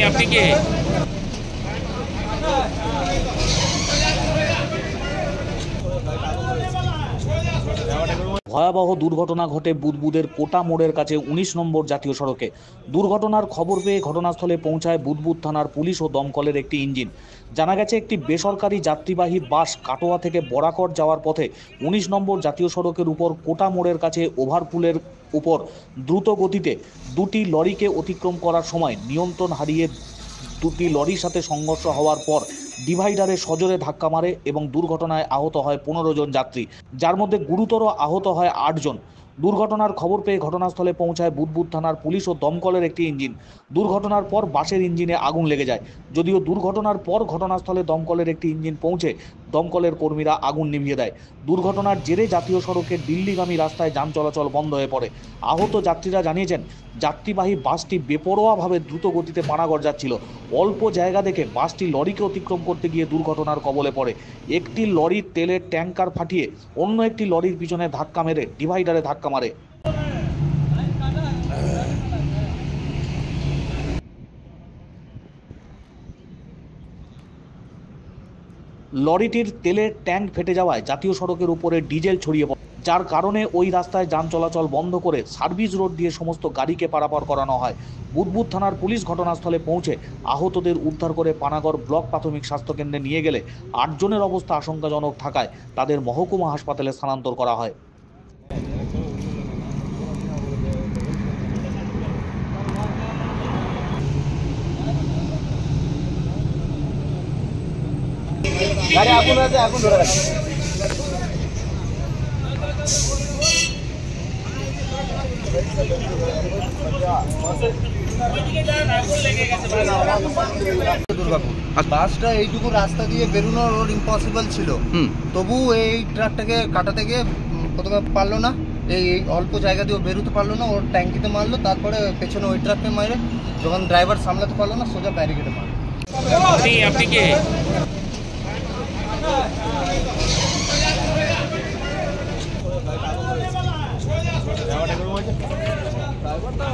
আপনি কে? ভয়াবহ দুর্ঘটনা ঘটে বুদবুদের কোটা মোড়ের কাছে ১৯ নম্বর জাতীয় সড়কে। দুর্ঘটনার খবর পেয়ে ঘটনাস্থলে পৌঁছায় বুদবুদ থানার পুলিশ ও দমকলের একটি ইঞ্জিন। জানা গেছে, একটি বেসরকারি যাত্রীবাহী বাস কাটোয়া থেকে বরাকর যাওয়ার পথে ১৯ নম্বর জাতীয় সড়কের উপর কোটা মোড়ের কাছে ওভারপুলের উপর দ্রুত গতিতে দুটি লরিকে অতিক্রম করার সময় নিয়ন্ত্রণ হারিয়ে দুটি লরির সাথে সংঘর্ষ হওয়ার পর ডিভাইডারে সজোরে ধাক্কা মারে এবং দুর্ঘটনায় আহত হয় ১৫ জন যাত্রী, যার মধ্যে গুরুতর আহত হয় ৮ জন। দুর্ঘটনার খবর পেয়ে ঘটনাস্থলে পৌঁছায় বুদবুদ থানার পুলিশ ও দমকলের একটি ইঞ্জিন। দুর্ঘটনার পর বাসের ইঞ্জিনে আগুন লেগে যায়। যদিও দুর্ঘটনার পর ঘটনাস্থলে দমকলের একটি ইঞ্জিন পৌঁছে দমকলের কর্মীরা আগুন নিভিয়ে দেয়। দুর্ঘটনার জেরে জাতীয় সড়কের দিল্লিগামী রাস্তায় যান চলাচল বন্ধ হয়ে পড়ে। আহত যাত্রীরা জানিয়েছেন, যাত্রীবাহী বাসটি বেপরোয়াভাবে দ্রুত গতিতে পানাগড় যাচ্ছিল। অল্প জায়গা দেখে বাসটি লরিকে অতিক্রম করতে গিয়ে দুর্ঘটনার কবলে পড়ে। একটি লরির তেলের ট্যাঙ্কার ফাটিয়ে অন্য একটি লরির পিছনে ধাক্কা মেরে ডিভাইডারে ধাক্কা মারে। লরিটির তেলের ট্যাঙ্ক ফেটে যাওয়ায় জাতীয় সড়কের উপরে ডিজেল ছড়িয়ে পড়ে, যার কারণে ওই রাস্তায় যান চলাচল বন্ধ করে সার্ভিস রোড দিয়ে সমস্ত গাড়িকে পারাপার করানো হয়। বুদবুদ থানার পুলিশ ঘটনাস্থলে পৌঁছে আহতদের উদ্ধার করে পানাগড় ব্লক প্রাথমিক স্বাস্থ্যকেন্দ্রে নিয়ে গেলে ৮ জনের অবস্থা আশঙ্কাজনক থাকায় তাদের মহকুমা হাসপাতালে স্থানান্তর করা হয়। বাসটা এইটুকু রাস্তা দিয়ে বেরোনো রোড ইম্পসিবল ছিল, তবু এই ট্রাকটাকে কাটাতে গিয়ে প্রথমে পারলো না, এই অল্প জায়গা দিয়ে বেরোতে পারলো না, ওর ট্যাঙ্কিতে মারলো, তারপরে পেছনে ওই ট্রাককে মারে, যখন ড্রাইভার সামলাতে পারলো না সোজা ব্যারিকেডে মারলো। আপনি কে? ড্রাইভারটা